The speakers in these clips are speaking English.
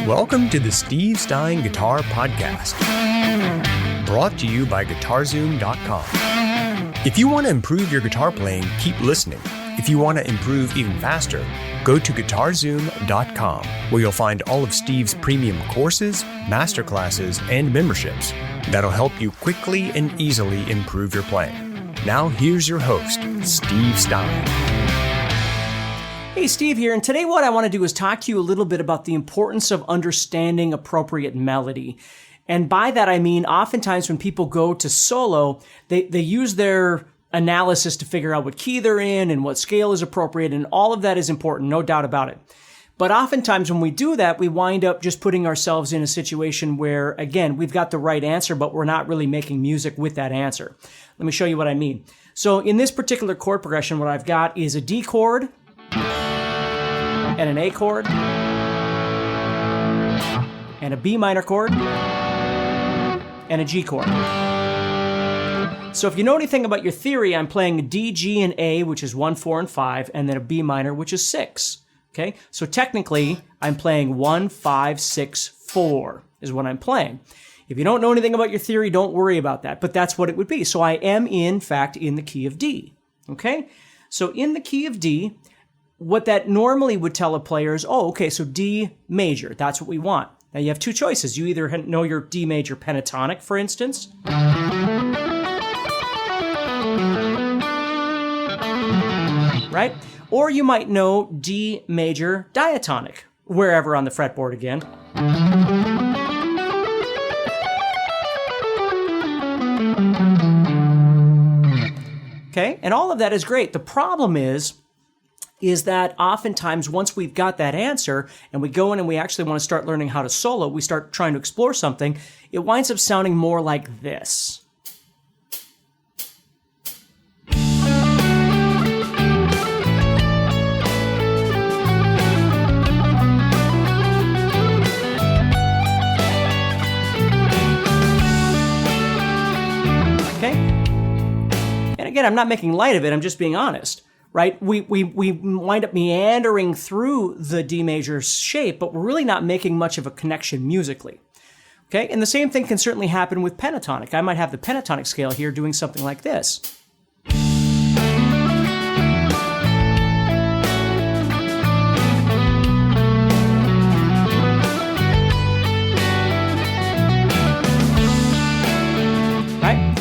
Welcome to the Steve Stine Guitar Podcast, brought to you by GuitarZoom.com. If you want to improve your guitar playing, keep listening. If you want to improve even faster, go to GuitarZoom.com, where you'll find all of Steve's premium courses, masterclasses, and memberships that'll help you quickly and easily improve your playing. Now here's your host, Steve Stine. Hey, Steve here, and today what I want to do is talk to you a little bit about the importance of understanding appropriate melody. And by that I mean oftentimes when people go to solo, they use their analysis to figure out what key they're in and what scale is appropriate, and all of that is important, no doubt about it. But oftentimes when we do that, we wind up just putting ourselves in a situation where, again, we've got the right answer, but we're not really making music with that answer. Let me show you what I mean. So in this particular chord progression, what I've got is a D chord, and an A chord, and a B minor chord, and a G chord. So if you know anything about your theory, I'm playing a D, G, and A, which is 1, 4, and 5, and then a B minor, which is 6. Okay? So technically, I'm playing 1, 5, 6, 4 is what I'm playing. If you don't know anything about your theory, don't worry about that, but that's what it would be. So I am, in fact, in the key of D. Okay? So in the key of D, what that normally would tell a player is, oh, okay, so D major, that's what we want. Now you have two choices. You either know your D major pentatonic, for instance, right? Or you might know D major diatonic, wherever on the fretboard again. Okay, and all of that is great. The problem is that oftentimes once we've got that answer and we go in and we actually want to start learning how to solo, we start trying to explore something, it winds up sounding more like this. Okay? And again, I'm not making light of it, I'm just being honest. Right? We wind up meandering through the D major shape, but we're really not making much of a connection musically. Okay? And the same thing can certainly happen with pentatonic. I might have the pentatonic scale here doing something like this. Right?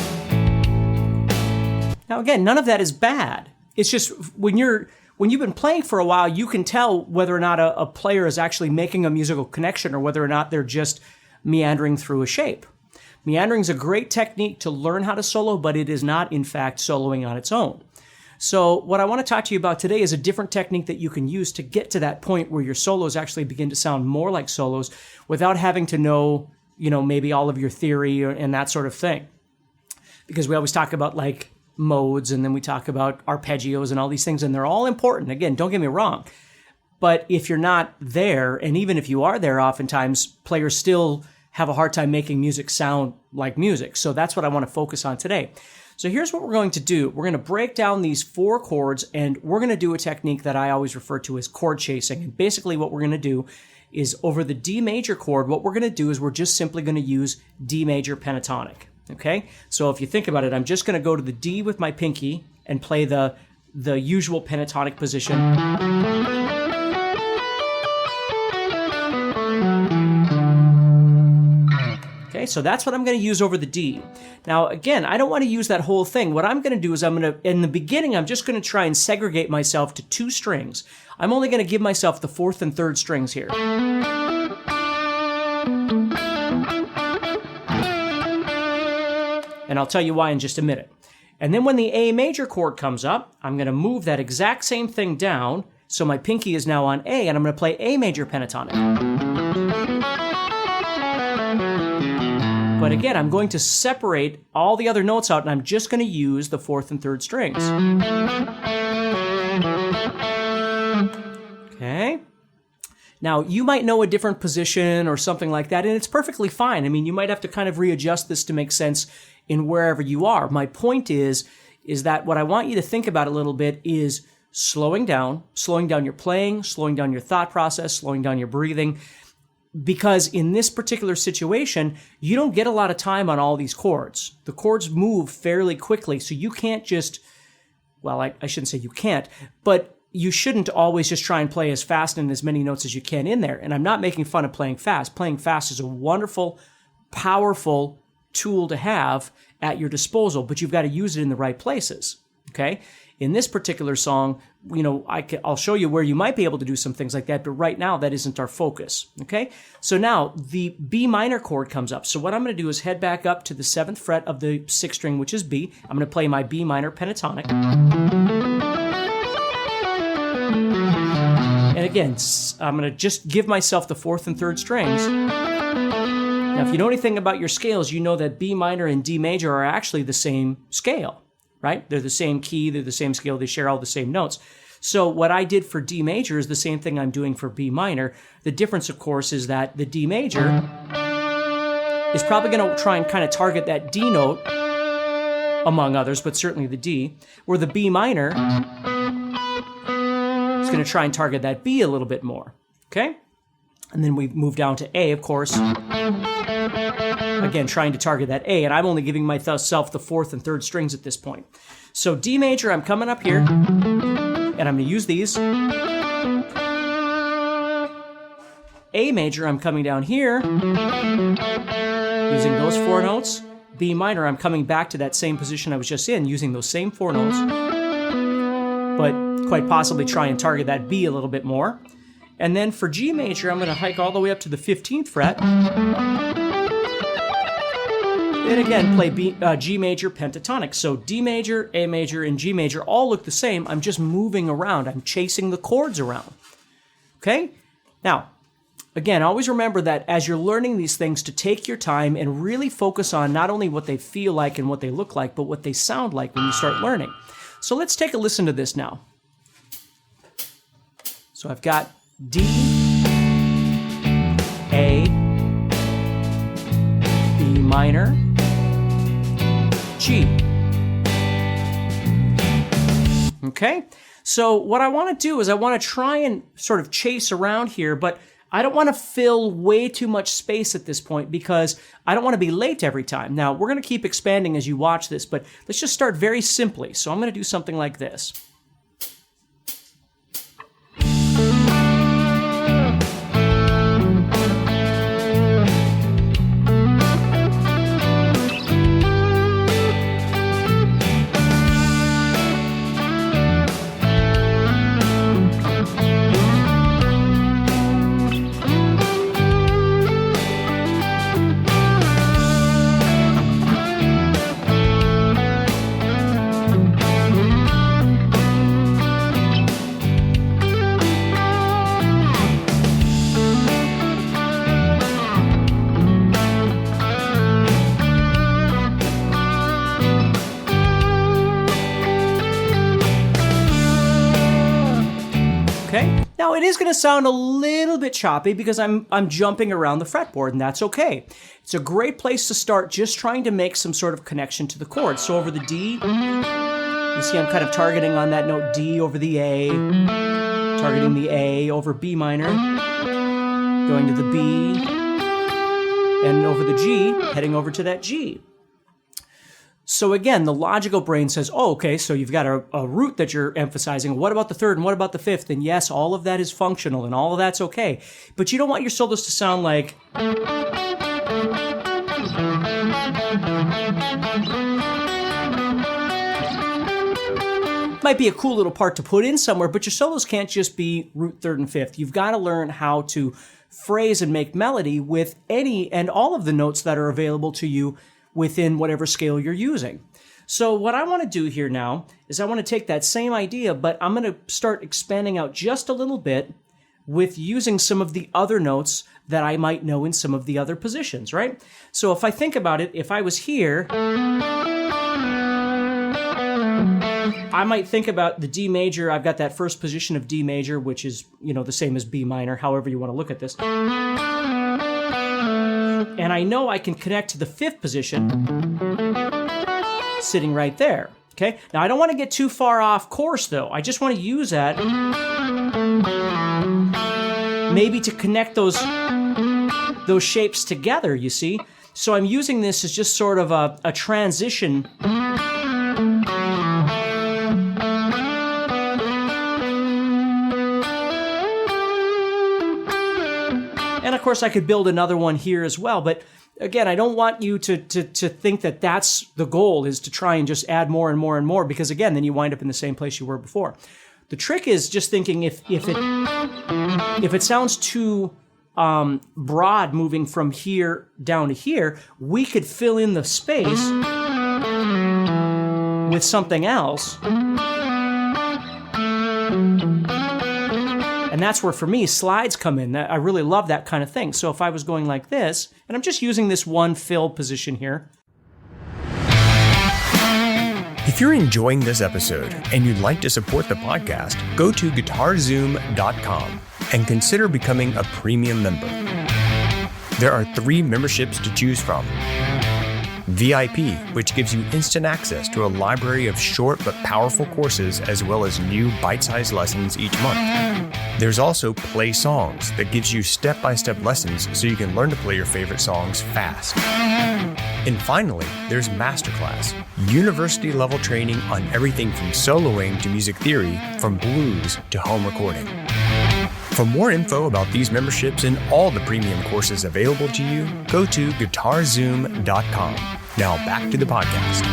Now again, none of that is bad. It's just when you've been playing for a while, you can tell whether or not a player is actually making a musical connection or whether or not they're just meandering through a shape. Meandering is a great technique to learn how to solo, but it is not, in fact, soloing on its own. So what I want to talk to you about today is a different technique that you can use to get to that point where your solos actually begin to sound more like solos without having to know, maybe all of your theory and that sort of thing. Because we always talk about like modes, and then we talk about arpeggios and all these things, and they're all important. Again, don't get me wrong. But if you're not there, and even if you are there, oftentimes players still have a hard time making music sound like music. So that's what I want to focus on today. So here's what we're going to do. We're going to break down these 4 chords, and we're going to do a technique that I always refer to as chord chasing. And basically what we're going to do is over the D major chord, what we're going to do is we're just simply going to use D major pentatonic. Okay, so if you think about it, I'm just going to go to the D with my pinky and play the usual pentatonic position. Okay, so that's what I'm going to use over the D. Now, again, I don't want to use that whole thing. What I'm going to do is in the beginning, I'm just going to try and segregate myself to 2 strings. I'm only going to give myself the 4th and 3rd strings here. And I'll tell you why in just a minute. And then when the A major chord comes up, I'm going to move that exact same thing down, so my pinky is now on A, and I'm going to play A major pentatonic. But again, I'm going to separate all the other notes out, and I'm just going to use the 4th and 3rd strings. Okay? Now, you might know a different position or something like that, and it's perfectly fine. I mean, you might have to kind of readjust this to make sense in wherever you are. My point is that what I want you to think about a little bit is slowing down your playing, slowing down your thought process, slowing down your breathing. because in this particular situation, you don't get a lot of time on all these chords. The chords move fairly quickly, so you can't just, well, I shouldn't say you can't, but you shouldn't always just try and play as fast and as many notes as you can in there. And I'm not making fun of playing fast. Playing fast is a wonderful, powerful tool to have at your disposal, but you've got to use it in the right places, okay? In this particular song, I'll show you where you might be able to do some things like that, but right now that isn't our focus, okay? So now the B minor chord comes up. So what I'm going to do is head back up to the 7th fret of the 6th string, which is B. I'm going to play my B minor pentatonic. And again, I'm going to just give myself the 4th and 3rd strings. Now, if you know anything about your scales, you know that B minor and D major are actually the same scale. Right? They're the same key, they're the same scale, they share all the same notes. So what I did for D major is the same thing I'm doing for B minor. The difference, of course, is that the D major is probably going to try and kind of target that D note, among others, but certainly the D, where the B minor is going to try and target that B a little bit more. Okay? And then we move down to A, of course. Again, trying to target that A, and I'm only giving myself the 4th and 3rd strings at this point. So D major, I'm coming up here, and I'm going to use these. A major, I'm coming down here, using those 4 notes. B minor, I'm coming back to that same position I was just in, using those same 4 notes, but quite possibly try and target that B a little bit more. And then for G major, I'm going to hike all the way up to the 15th fret. And again, play G major pentatonic. So D major, A major, and G major all look the same. I'm just moving around. I'm chasing the chords around. Okay? Now, again, always remember that as you're learning these things, to take your time and really focus on not only what they feel like and what they look like, but what they sound like when you start learning. So let's take a listen to this now. So I've got D, A, B minor, G. Okay? So what I want to do is I want to try and sort of chase around here, but I don't want to fill way too much space at this point because I don't want to be late every time. Now, we're going to keep expanding as you watch this, but let's just start very simply. So I'm going to do something like this. Okay? Now, it is going to sound a little bit choppy because I'm jumping around the fretboard, and that's okay. It's a great place to start just trying to make some sort of connection to the chords. So over the D, you see I'm kind of targeting on that note D over the A, targeting the A over B minor, going to the B, and over the G, heading over to that G. So again, the logical brain says, oh, okay, so you've got a root that you're emphasizing. What about the 3rd and what about the 5th? And yes, all of that is functional and all of that's okay. But you don't want your solos to sound like... Might be a cool little part to put in somewhere, but your solos can't just be root, 3rd, and 5th. You've got to learn how to phrase and make melody with any and all of the notes that are available to you within whatever scale you're using. So what I want to do here now is I want to take that same idea, but I'm going to start expanding out just a little bit with using some of the other notes that I might know in some of the other positions, right? So if I think about it, if I was here, I might think about the D major. I've got that first position of D major, which is, the same as B minor, however you want to look at this. And I know I can connect to the 5th position sitting right there, okay? Now, I don't want to get too far off course, though. I just want to use that maybe to connect those those shapes together, you see? So I'm using this as just sort of a transition. And of course, I could build another one here as well. But again, I don't want you to think that that's the goal, is to try and just add more and more and more, because again, then you wind up in the same place you were before. The trick is just thinking if it sounds too broad moving from here down to here, we could fill in the space with something else. And that's where, for me, slides come in. I really love that kind of thing. So if I was going like this, and I'm just using this one fill position here. If you're enjoying this episode and you'd like to support the podcast, go to GuitarZoom.com and consider becoming a premium member. There are 3 memberships to choose from. VIP, which gives you instant access to a library of short but powerful courses, as well as new bite-sized lessons each month. There's also Play Songs, that gives you step-by-step lessons so you can learn to play your favorite songs fast. And finally, there's Masterclass, university-level training on everything from soloing to music theory, from blues to home recording. For more info about these memberships and all the premium courses available to you, go to GuitarZoom.com. Now back to the podcast.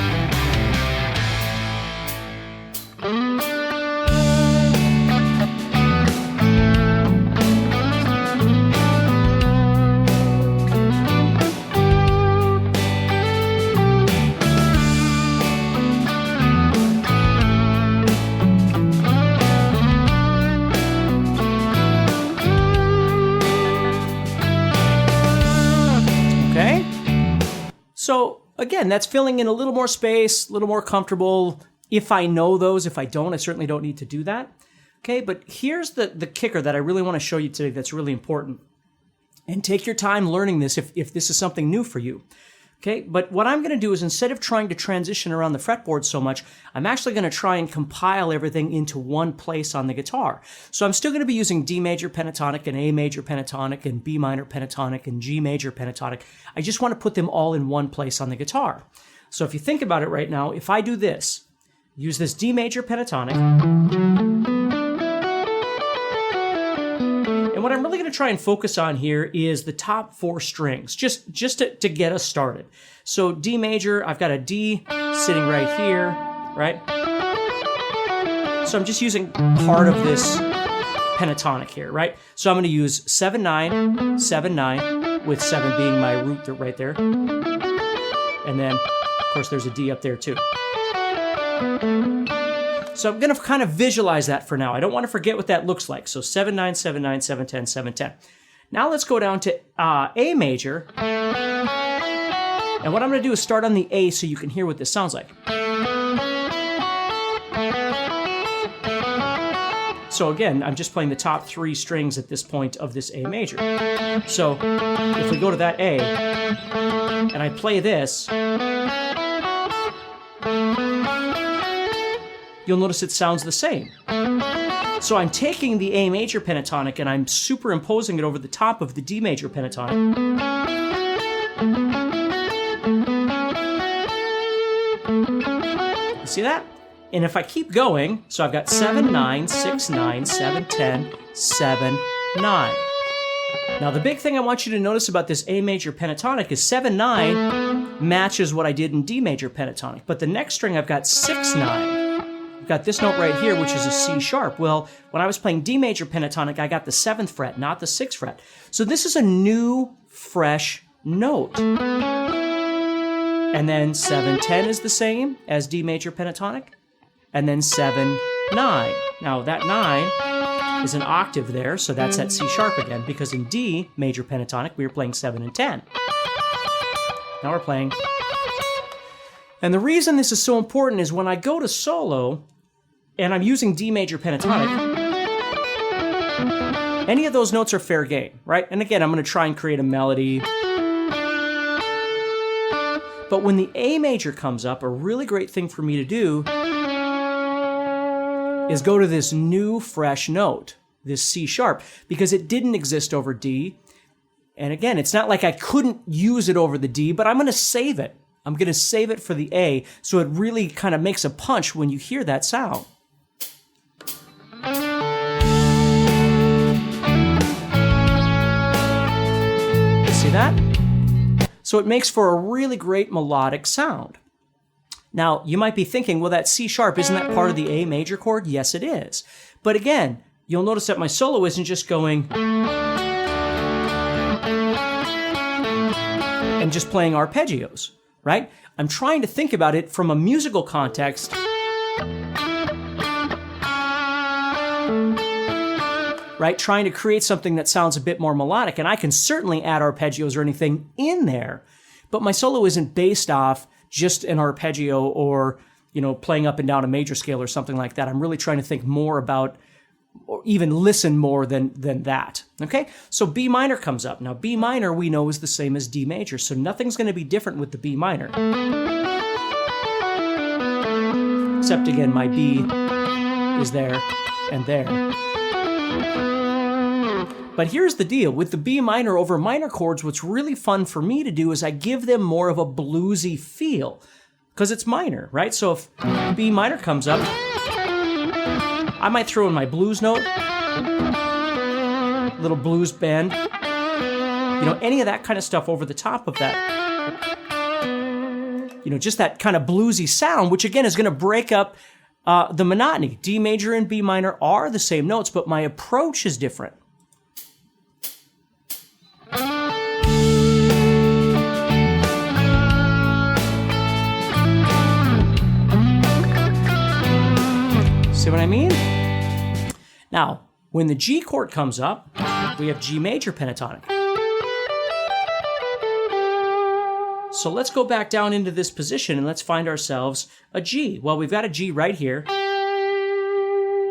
So again, that's filling in a little more space, a little more comfortable. If I know those, if I don't, I certainly don't need to do that. Okay, but here's the kicker that I really want to show you today that's really important. And take your time learning this if this is something new for you. Okay, but what I'm going to do is, instead of trying to transition around the fretboard so much, I'm actually going to try and compile everything into one place on the guitar. So I'm still going to be using D major pentatonic and A major pentatonic and B minor pentatonic and G major pentatonic. I just want to put them all in one place on the guitar. So if you think about it right now, if I do this, use this D major pentatonic, and what I'm really going to try and focus on here is the top 4 strings, just to get us started. So D major, I've got a D sitting right here, right? So I'm just using part of this pentatonic here, right? So I'm going to use 7-9, 7-9, with 7 being my root right there. And then, of course, there's a D up there too. So I'm going to kind of visualize that for now. I don't want to forget what that looks like. So 7-9, 7-9, 7-10, 7-10. Now let's go down to A major. And what I'm going to do is start on the A so you can hear what this sounds like. So again, I'm just playing the top 3 strings at this point of this A major. So if we go to that A, and I play this, you'll notice it sounds the same. So I'm taking the A major pentatonic and I'm superimposing it over the top of the D major pentatonic. You see that? And if I keep going, so I've got 7-9, 6-9, 7-10, 7-9. Now the big thing I want you to notice about this A major pentatonic is 7-9 matches what I did in D major pentatonic. But the next string I've got 6-9. I've got this note right here, which is a C sharp. Well, when I was playing D major pentatonic, I got the 7th fret, not the 6th fret. So this is a new, fresh note. And then 7-10 is the same as D major pentatonic. And then 7-9. Now that 9 is an octave there, so that's that C sharp again, because in D major pentatonic, we were playing 7 and 10. Now we're playing. And the reason this is so important is when I go to solo, and I'm using D major pentatonic, any of those notes are fair game, right? And again, I'm going to try and create a melody. But when the A major comes up, a really great thing for me to do is go to this new, fresh note, this C sharp, because it didn't exist over D. And again, it's not like I couldn't use it over the D, but I'm going to save it. I'm going to save it for the A, so it really kind of makes a punch when you hear that sound. See that? So it makes for a really great melodic sound. Now, you might be thinking, well, that C sharp, isn't that part of the A major chord? Yes, it is. But again, you'll notice that my solo isn't just going and just playing arpeggios, right? I'm trying to think about it from a musical context. Right? Trying to create something that sounds a bit more melodic. And I can certainly add arpeggios or anything in there, but my solo isn't based off just an arpeggio or, playing up and down a major scale or something like that. I'm really trying to think more about, or even listen more than that. Okay? So B minor comes up. Now, B minor we know is the same as D major, so nothing's going to be different with the B minor. Except, again, my B is there and there. But here's the deal. With the B minor over minor chords, what's really fun for me to do is I give them more of a bluesy feel because it's minor, right? So if B minor comes up, I might throw in my blues note, little blues bend, any of that kind of stuff over the top of that. Just that kind of bluesy sound, which again is going to break up the monotony. D major and B minor are the same notes, but my approach is different. See what I mean? Now, when the G chord comes up, we have G major pentatonic. So let's go back down into this position and let's find ourselves a G. Well, we've got a G right here,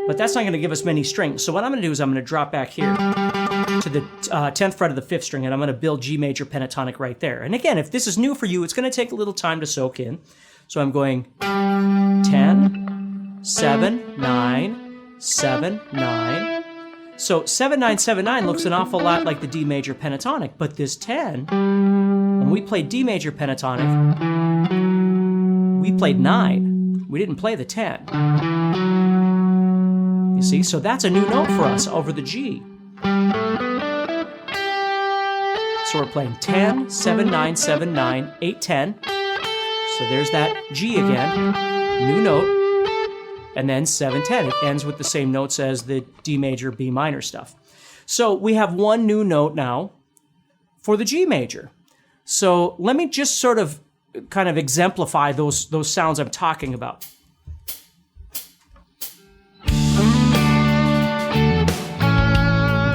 but that's not going to give us many strings. So what I'm going to do is I'm going to drop back here to the 10th fret of the 5th string, and I'm going to build G major pentatonic right there. And again, if this is new for you, it's going to take a little time to soak in. So I'm going 10, 7, 9, 7, 9. So 7, 9, 7, 9 looks an awful lot like the D major pentatonic, but this 10, when we played D major pentatonic, we played 9. We didn't play the 10. You see, so that's a new note for us over the G. So we're playing 10, 7, 9, 7, 9, 8, 10. So there's that G again, new note, and then 7, 10. It ends with the same notes as the D major, B minor stuff. So we have one new note now for the G major. So let me just sort of kind of exemplify those sounds I'm talking about.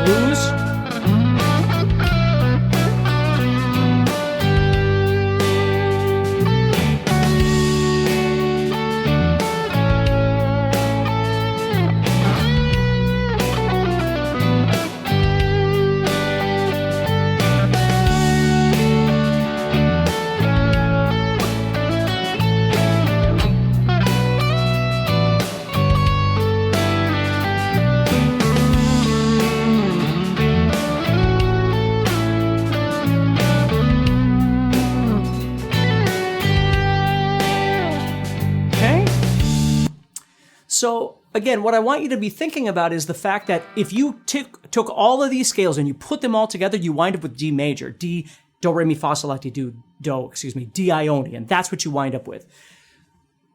Blues. So again, what I want you to be thinking about is the fact that if you took all of these scales and you put them all together, you wind up with D major, D, do, re, mi, fa, sol, la, ti, do, D Ionian. That's what you wind up with.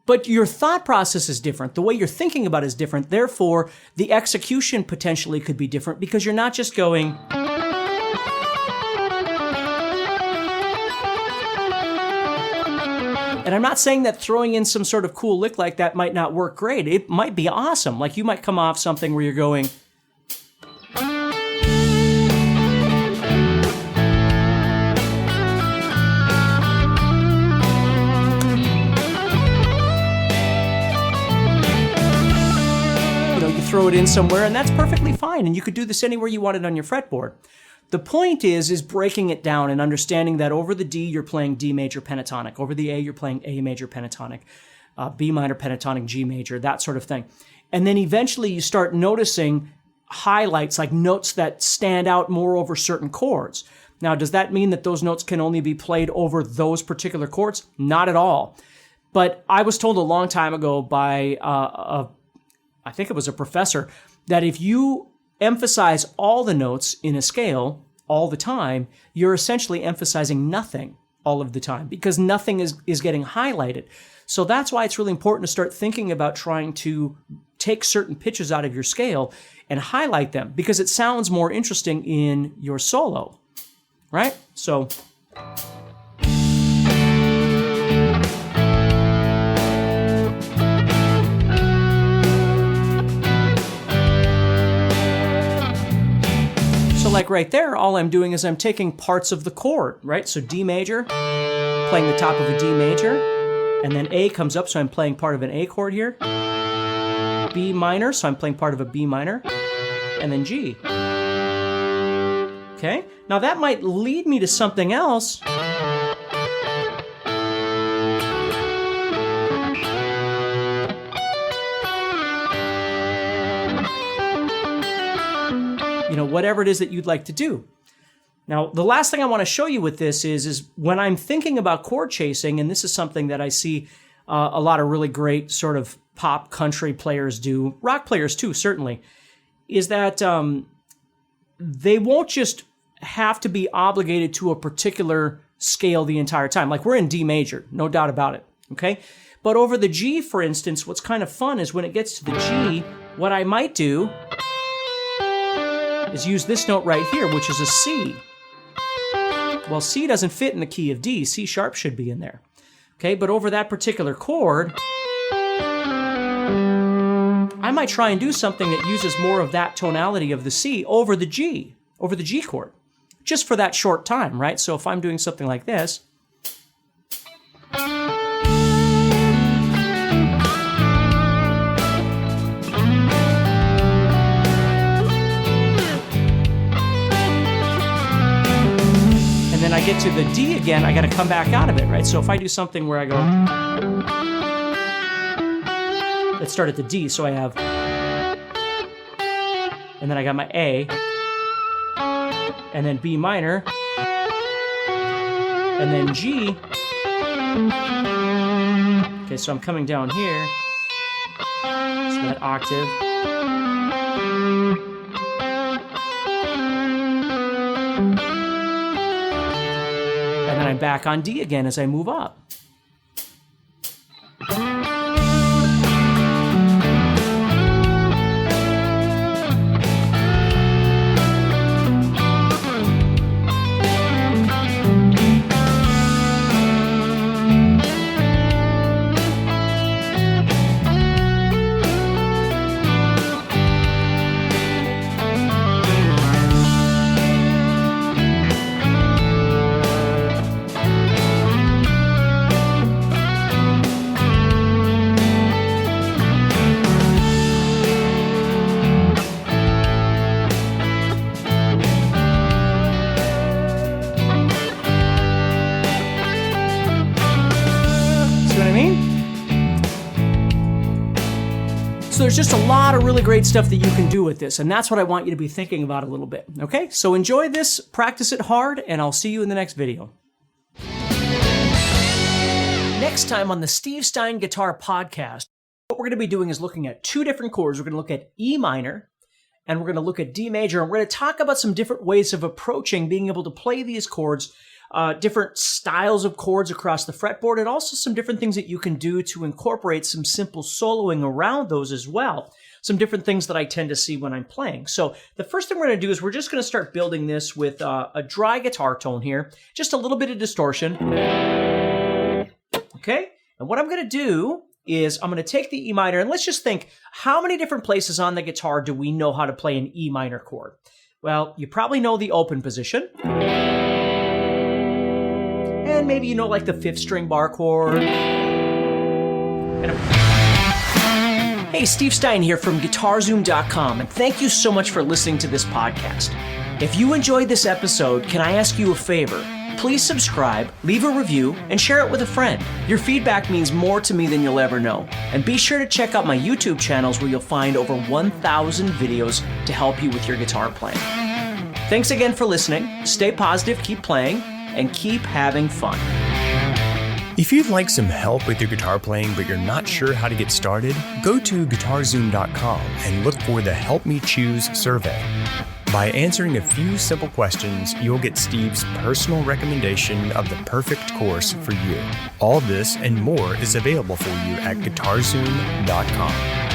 But your thought process is different. The way you're thinking about it is different. Therefore, the execution potentially could be different because you're not just going... And I'm not saying that throwing in some sort of cool lick like that might not work great. It might be awesome. Like you might come off something where you're going... You throw it in somewhere and that's perfectly fine. And you could do this anywhere you want it on your fretboard. The point is breaking it down and understanding that over the D, you're playing D major pentatonic. Over the A, you're playing A major pentatonic, B minor pentatonic, G major, that sort of thing. And then eventually you start noticing highlights, like notes that stand out more over certain chords. Now, does that mean that those notes can only be played over those particular chords? Not at all. But I was told a long time ago by, I think it was a professor, that if you emphasize all the notes in a scale all the time, you're essentially emphasizing nothing all of the time because nothing is getting highlighted. So that's why it's really important to start thinking about trying to take certain pitches out of your scale and highlight them because it sounds more interesting in your solo, right? So like right there, all I'm doing is I'm taking parts of the chord, right? So D major, playing the top of a D major, and then A comes up, so I'm playing part of an A chord here. B minor, so I'm playing part of a B minor, and then G. Okay, now that might lead me to something else. Whatever it is that you'd like to do. Now, the last thing I want to show you with this is when I'm thinking about chord chasing, and this is something that I see a lot of really great sort of pop country players do, rock players too, certainly, is that they won't just have to be obligated to a particular scale the entire time. Like we're in D major, no doubt about it, okay? But over the G, for instance, what's kind of fun is when it gets to the G, what I might do is use this note right here, which is a C. Well, C doesn't fit in the key of D. C sharp should be in there. Okay, but over that particular chord, I might try and do something that uses more of that tonality of the C over the G chord, just for that short time, right? So if I'm doing something like this, then I get to the D again, I got to come back out of it, right? So if I do something where I go, let's start at the D, so I have, and then I got my A, and then B minor, and then G. Okay, so I'm coming down here, so that octave. And then I'm back on D again as I move up. So there's just a lot of really great stuff that you can do with this, and that's what I want you to be thinking about a little bit, okay? So enjoy this, practice it hard, and I'll see you in the next video. Next time on the Steve Stine Guitar Podcast, what we're going to be doing is looking at two different chords. We're going to look at E minor, and we're going to look at D major, and we're going to talk about some different ways of approaching being able to play these chords, different styles of chords across the fretboard, and also some different things that you can do to incorporate some simple soloing around those as well. Some different things that I tend to see when I'm playing. So the first thing we're going to do is we're just going to start building this with a dry guitar tone here, just a little bit of distortion. Okay, and what I'm going to do is I'm going to take the E minor, and let's just think, how many different places on the guitar do we know how to play an E minor chord? Well, you probably know the open position. And maybe you know like the 5th string bar chord. Hey, Steve Stine here from GuitarZoom.com, and thank you so much for listening to this podcast. If you enjoyed this episode, can I ask you a favor? Please subscribe, leave a review, and share it with a friend. Your feedback means more to me than you'll ever know. And be sure to check out my YouTube channels where you'll find over 1,000 videos to help you with your guitar playing. Thanks again for listening. Stay positive, keep playing, and keep having fun. If you'd like some help with your guitar playing but you're not sure how to get started, go to GuitarZoom.com and look for the Help Me Choose survey. By answering a few simple questions, you'll get Steve's personal recommendation of the perfect course for you. All this and more is available for you at GuitarZoom.com.